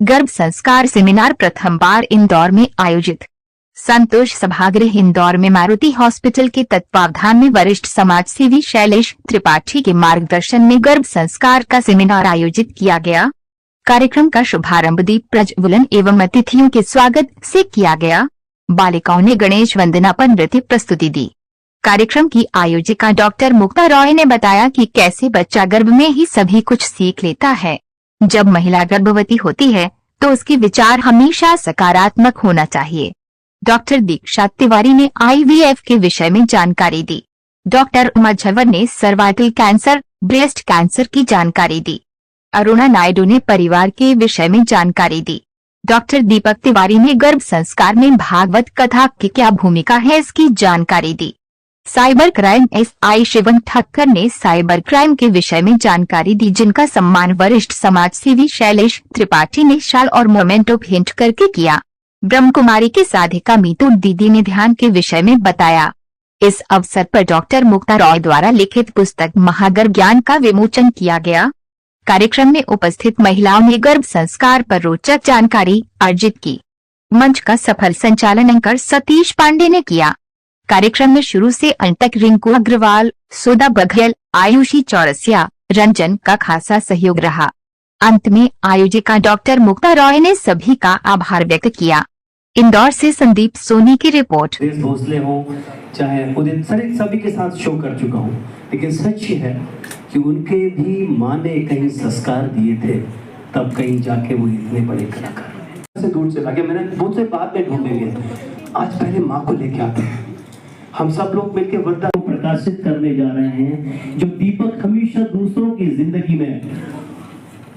गर्भ संस्कार सेमिनार प्रथम बार इंदौर में आयोजित। संतोष सभागृह इंदौर में मारुति हॉस्पिटल के तत्वावधान में वरिष्ठ समाजसेवी शैलेश त्रिपाठी के मार्गदर्शन में गर्भ संस्कार का सेमिनार आयोजित किया गया। कार्यक्रम का शुभारंभ दीप प्रज्वलन एवं अतिथियों के स्वागत से किया गया। बालिकाओं ने गणेश वंदना पर नृत्य प्रस्तुति दी। कार्यक्रम की आयोजिका डॉक्टर मुक्ता रॉय ने बताया कि कैसे बच्चा गर्भ में ही सभी कुछ सीख लेता है। जब महिला गर्भवती होती है तो उसके विचार हमेशा सकारात्मक होना चाहिए। डॉक्टर दीक्षा तिवारी ने IVF के विषय में जानकारी दी। डॉक्टर उमा झवर ने सर्वाइकल कैंसर, ब्रेस्ट कैंसर की जानकारी दी। अरुणा नायडू ने परिवार के विषय में जानकारी दी। डॉक्टर दीपक तिवारी ने गर्भ संस्कार में भागवत कथा की क्या भूमिका है इसकी जानकारी दी। Cyber crime SI Shivam Thakkar ने साइबर क्राइम के विषय में जानकारी दी, जिनका सम्मान वरिष्ठ समाजसेवी शैलेश त्रिपाठी ने शाल और मोमेंटो भेंट करके किया। ब्रह्म कुमारी के साधिका मीतू दीदी ने ध्यान के विषय में बताया। इस अवसर पर डॉक्टर मुक्ता रॉय द्वारा लिखित पुस्तक महागर्भ ज्ञान का विमोचन किया गया। कार्यक्रम में उपस्थित महिलाओं ने गर्भ संस्कार पर रोचक जानकारी अर्जित की। मंच का सफल संचालन एंकर सतीश पांडे ने किया। कार्यक्रम में शुरू से अंत तक रिंकू अग्रवाल, सुधा बघेल, आयुषी चौरसिया, रंजन का खासा सहयोग रहा। अंत में आयोजिका डॉक्टर मुक्ता रॉय ने सभी का आभार व्यक्त किया। इंदौर से संदीप सोनी की रिपोर्ट। भोसले हो चाहे उदित सभी के साथ शो कर चुका हूँ, लेकिन सच है कि उनके भी माँ ने कहीं संस्कार दिए थे, तब कहीं जाके वो इतने बड़े कलाकार से दूर से भागे। मैंने मुझसे बाद में ढूंढेंगे, आज पहले माँ को लेके आते हैं। हम सब लोग मिलकर वरदान को प्रकाशित करने जा रहे हैं, जो दीपक हमेशा दूसरों की जिंदगी में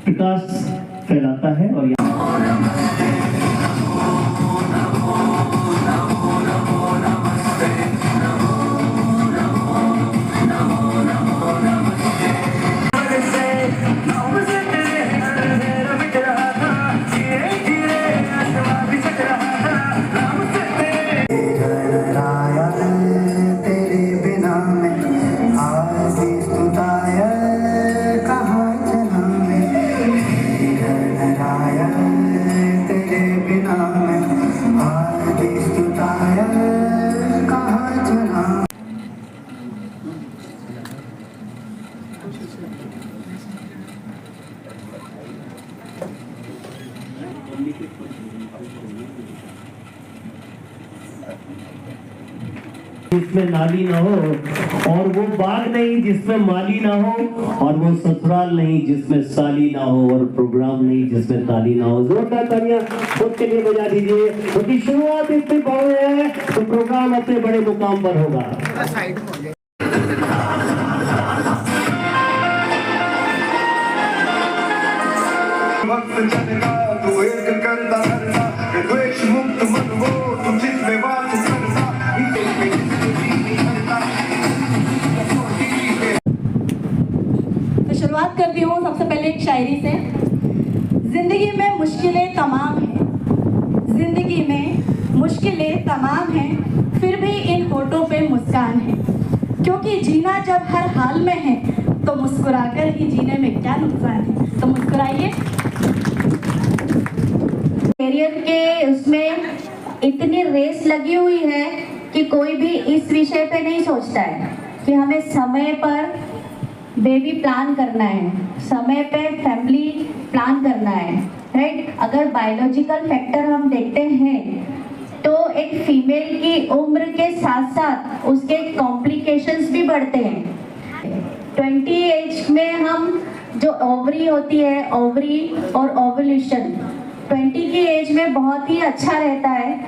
प्रकाश फैलाता है। और जिसमें नाली ना हो, और वो बाग नहीं जिसमें माली ना हो, और वो ससुराल नहीं जिसमें साली ना हो, और प्रोग्राम नहीं जिसमें ताली ना हो। जोरदार तालियां खुद के लिए बजा दीजिए, क्योंकि शुरुआत इतनी बड़ी है तो प्रोग्राम अपने बड़े मुकाम पर होगा। वक्त चलेगा तो एक कंधा हरना, द्वेष मुक्त मन हो तुम जिसमें वास करना। तो शुरुआत करती हूँ सबसे पहले एक शायरी से। जिंदगी में मुश्किलें तमाम हैं, जिंदगी में मुश्किलें तमाम हैं, फिर भी इन होठों पे मुस्कान है, क्योंकि जीना जब हर हाल में है तो मुस्कुराकर ही जीने में क्या नुकसान है। तो मुस्कुराइए। करियर के उसमें इतनी रेस लगी हुई है कि कोई भी इस विषय पे नहीं सोचता है कि हमें समय पर बेबी प्लान करना है, समय पे फैमिली प्लान करना है, राइट। अगर बायोलॉजिकल फैक्टर हम देखते हैं तो एक फीमेल की उम्र के साथ साथ उसके कॉम्प्लिकेशंस भी बढ़ते हैं। 20 एज में हम जो ओवरी होती है, ओवरी और ओवुलेशन 20 की एज में बहुत ही अच्छा रहता है,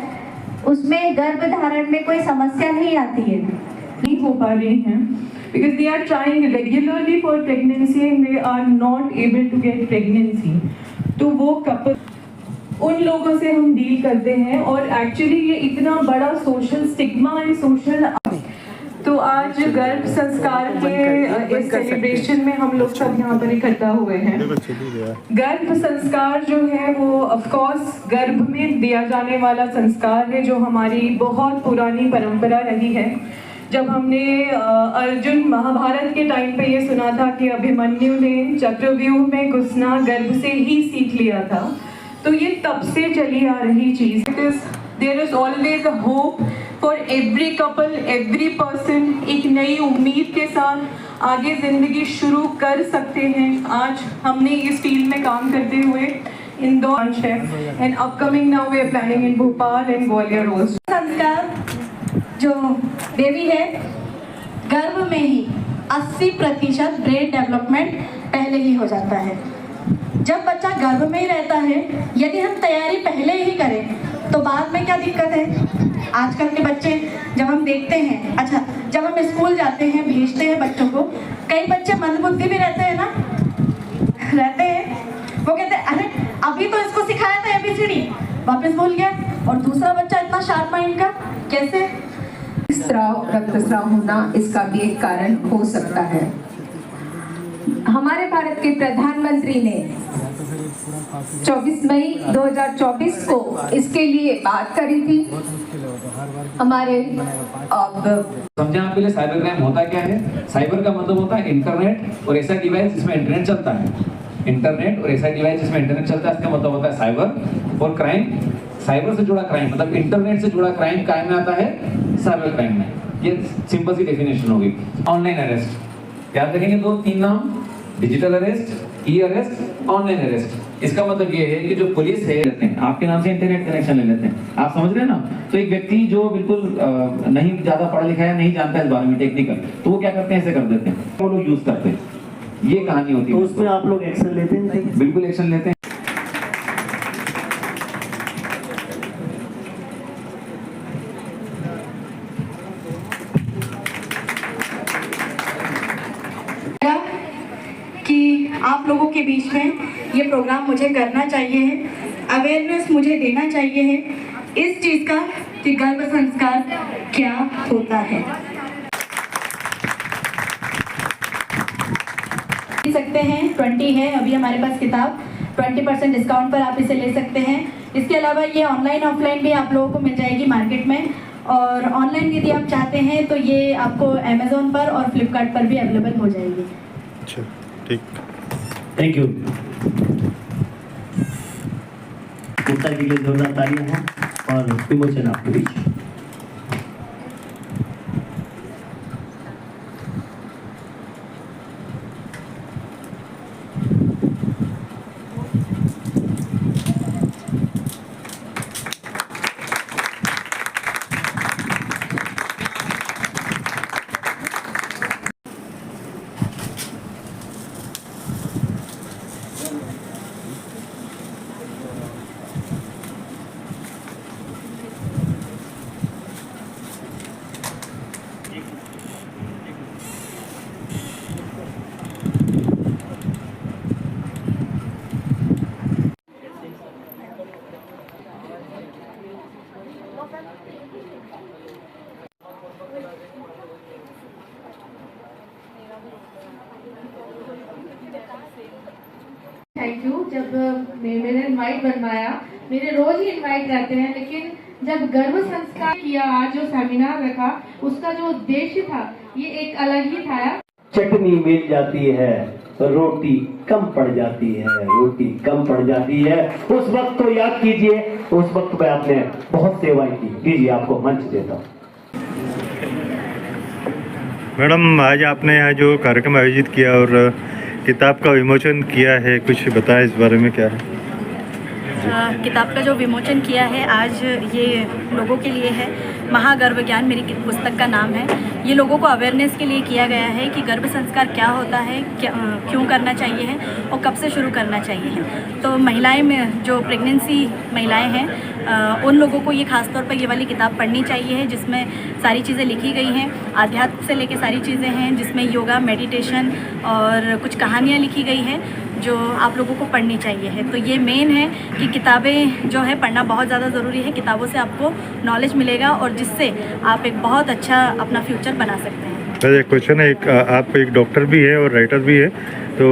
उसमें गर्भधारण में कोई समस्या नहीं आती है। नहीं हो पा रही हैं because they are trying regularly for pregnancy and they are not able to get pregnancy। तो वो कपल उन लोगों से हम डील करते हैं, और एक्चुअली ये इतना बड़ा सोशल स्टिग्मा एंड सोशल। तो आज गर्भ संस्कार के इस सेलिब्रेशन में हम लोग सब यहाँ पर इकट्ठा हुए हैं। गर्भ संस्कार जो है वो ऑफ कोर्स गर्भ में दिया जाने वाला संस्कार है, जो हमारी बहुत पुरानी परंपरा रही है। जब हमने अर्जुन महाभारत के टाइम पे ये सुना था कि अभिमन्यु ने चक्रव्यूह में घुसना गर्भ से ही सीख लिया था, तो ये तब से चली आ रही चीज़। Because there is always a hope for every couple, every person. एक नई उम्मीद के साथ आगे ज़िंदगी शुरू कर सकते हैं। आज हमने इस फील्ड में काम करते हुए इंदौर है and upcoming now we are planning in Bhopal and Gwalior also. संस्कार जो बेबी है, गर्भ में ही 80% ब्रेन डेवलपमेंट पहले ही हो जाता है। जब बच्चा गर्भ में ही रहता है, यदि हम तैयारी पहले ही करें तो बाद में क्या दिक्कत है। आजकल के बच्चे जब हम देखते हैं, अच्छा जब हम स्कूल जाते हैं, भेजते हैं बच्चों को, कई बच्चे मंदबुद्धि भी रहते हैं ना, रहते हैं। वो कहते हैं अरे अभी तो इसको सिखाया था ABCD, वापस भूल गया। और दूसरा बच्चा इतना शार्प माइंड का, कैसे? स्राव, रक्तस्राव होना इसका भी एक कारण हो सकता है। हमारे भारत के प्रधानमंत्री ने 24 मई 2024 को इसके लिए बात करी थी। हमारे अब समझे आपके लिए साइबर क्राइम होता क्या है। साइबर का मतलब होता है इंटरनेट और ऐसा डिवाइस जिसमें इंटरनेट चलता है। इंटरनेट और ऐसा डिवाइस जिसमें इंटरनेट चलता है, इसका मतलब होता है साइबर। और क्राइम, साइबर से जुड़ा क्राइम मतलब इंटरनेट से जुड़ा क्राइम काय में आता है, साइबर क्राइम में। ये सिंपल सी डेफिनेशन होगी। ऑनलाइन अरेस्ट याद रखेंगे, 2-3 नाम, डिजिटल अरेस्ट, ई अरेस्ट, ऑनलाइन अरेस्ट। इसका मतलब ये है कि जो पुलिस है, आपके नाम से इंटरनेट कनेक्शन ले लेते हैं, आप समझ रहे हैं ना। तो एक व्यक्ति जो बिल्कुल नहीं ज्यादा पढ़ा लिखा है, नहीं जानता है इस बारे में टेक्निकल, तो वो क्या करते हैं, ऐसे कर देते हैं, वो लोग यूज करते हैं। ये कहानी होती है। तो उसमें आप लोग एक्शन लेते हैं? बिल्कुल एक्शन लेते हैं। कि आप लोगों के बीच में ये प्रोग्राम मुझे करना चाहिए है, अवेयरनेस मुझे देना चाहिए है इस चीज़ का कि गर्भ संस्कार क्या होता है। सकते हैं 20 है अभी हमारे पास किताब, 20% डिस्काउंट पर आप इसे ले सकते हैं। इसके अलावा ये ऑनलाइन ऑफलाइन भी आप लोगों को मिल जाएगी मार्केट में, और ऑनलाइन यदि आप चाहते हैं तो ये आपको अमेज़ोन पर और फ्लिपकार्ट पर भी अवेलेबल हो जाएगी। अच्छा ठीक, थैंक यू। गुप्ता जी के लिए जोरदार तालियां हैं और विमोचन आपके बीच। Thank you. जब मेरे इनवाइट बनवाया, मेरे रोज ही इनवाइट रहते हैं, लेकिन जब गर्भ संस्कार किया, आज जो सेमिनार रखा, उसका जो उद्देश्य था ये एक अलग ही था। चटनी मिल जाती है, रोटी कम पड़ जाती है, रोटी कम पड़ जाती है। उस वक्त तो याद कीजिए, उस वक्त पे आपने बहुत सेवाएं की। कीजिए, आपको मंच देता हूँ। मैडम आज आपने यहाँ जो कार्यक्रम आयोजित किया और किताब का विमोचन किया है, कुछ बताएं इस बारे में, क्या है? किताब का जो विमोचन किया है आज, ये लोगों के लिए है। महागर्भ ज्ञान मेरी पुस्तक का नाम है। ये लोगों को अवेयरनेस के लिए किया गया है कि गर्भ संस्कार क्या होता है, क्यों करना चाहिए है और कब से शुरू करना चाहिए है। तो महिलाएं में जो प्रेगनेंसी महिलाएं हैं, उन लोगों को ये खास तौर पर ये वाली किताब पढ़नी चाहिए है, जिसमें सारी चीज़ें लिखी गई हैं। आध्यात्म से लेके सारी चीज़ें हैं, जिसमें योगा, मेडिटेशन और कुछ कहानियाँ लिखी गई हैं जो आप लोगों को पढ़नी चाहिए है। तो ये मेन है कि किताबें जो है पढ़ना बहुत ज़्यादा ज़रूरी है। किताबों से आपको नॉलेज मिलेगा और जिससे आप एक बहुत अच्छा अपना फ्यूचर बना सकते हैं। वैसे एक क्वेश्चन है, आप एक डॉक्टर भी है और राइटर भी है, तो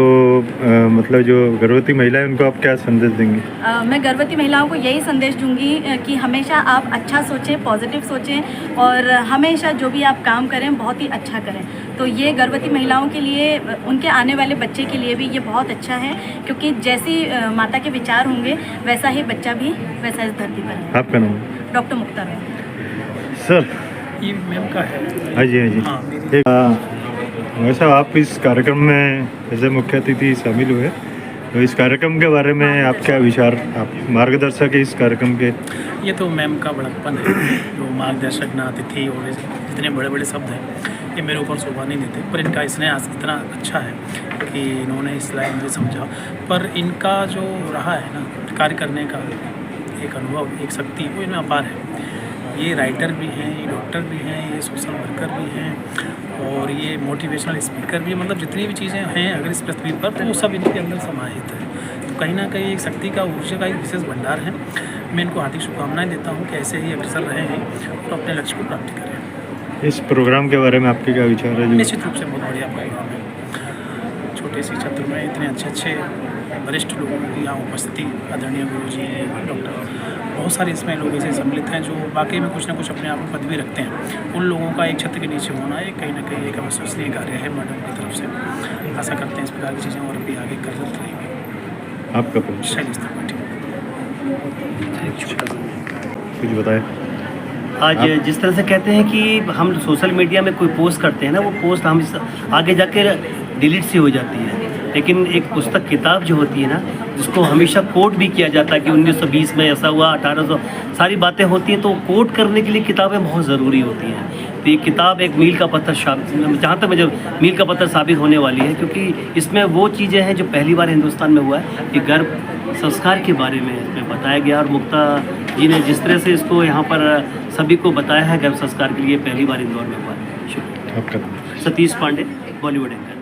मतलब जो गर्भवती महिला है उनको आप क्या संदेश देंगे? मैं गर्भवती महिलाओं को यही संदेश दूंगी कि हमेशा आप अच्छा सोचें, पॉजिटिव सोचें और हमेशा जो भी आप काम करें बहुत ही अच्छा करें। तो ये गर्भवती महिलाओं के लिए, उनके आने वाले बच्चे के लिए भी ये बहुत अच्छा है, क्योंकि जैसी माता के विचार होंगे वैसा ही बच्चा भी वैसा इस धरती पर है। आपका नाम? डॉक्टर मुख्तार है सर। ये मैम का है। हाँ जी, हाँ जी। वैसा आप इस कार्यक्रम में एज मुख्य अतिथि शामिल हुए, तो इस कार्यक्रम के बारे में आप क्या विचार, आप मार्गदर्शक है इस कार्यक्रम के? ये तो मैम का बड़प्पन है, जो मार्गदर्शक ना अतिथि और इतने बड़े बड़े शब्द हैं ये मेरे ऊपर शोभा नहीं देते, पर इनका स्नेह इतना अच्छा है कि इन्होंने इस लाइन मुझे समझा। पर इनका जो रहा है ना कार्य करने का एक अनुभव, एक शक्ति, वो इनमें अपार है। ये राइटर भी हैं, ये डॉक्टर भी हैं, ये सोशल वर्कर भी हैं और ये मोटिवेशनल स्पीकर भी, मतलब जितनी भी चीज़ें हैं अगर इस पृथ्वी पर, तो वो सब इनके अंदर समाहित है। तो कहीं ना कहीं एक शक्ति का, ऊर्जा का एक विशेष भंडार है। मैं इनको हार्दिक शुभकामनाएं देता हूँ कि ऐसे ही अग्रसर रहे हैं और अपने लक्ष्य को प्राप्त करें। इस प्रोग्राम के बारे में आपके क्या विचार है? निश्चित रूप से बहुत बढ़िया प्रोग्राम है। छोटे से क्षेत्र में इतने अच्छे वरिष्ठ लोगों की यहाँ उपस्थिति, आदरणीय गुरु जी, डॉक्टर, बहुत सारे इसमें लोग ऐसे सम्मिलित हैं जो वाकई में कुछ ना कुछ अपने आप में पदवी रखते हैं। उन लोगों का एक छत्र के नीचे होना एक कहीं ना कहीं एक अविश्वसनीय कार्य है मैडम की तरफ से। आशा करते हैं इस प्रकार की चीज़ें और भी आगे करते रहेंगे। आपका शैलेश त्रिपाठी। कुछ बताएं। आज जिस तरह से कहते हैं कि हम सोशल मीडिया में कोई पोस्ट करते हैं ना, वो पोस्ट हम आगे जाकर डिलीट सी हो जाती है, लेकिन एक पुस्तक किताब जो होती है ना, जिसको हमेशा कोट भी किया जाता है कि 1920 में ऐसा हुआ, 1800, सारी बातें होती हैं, तो कोट करने के लिए किताबें बहुत ज़रूरी होती हैं। तो ये किताब एक मील का पत्थर जहाँ तक मुझे मील का पत्थर साबित होने वाली है, क्योंकि इसमें वो चीज़ें हैं जो पहली बार हिंदुस्तान में हुआ है कि गर्भ संस्कार के बारे में इसमें बताया गया। और मुक्ता जी ने जिस तरह से इसको यहाँ पर सभी को बताया है, गर्भ संस्कार के लिए पहली बार इंदौर में हुआ है। शुक्रिया। आपका? सतीश पांडे, बॉलीवुड एंकर।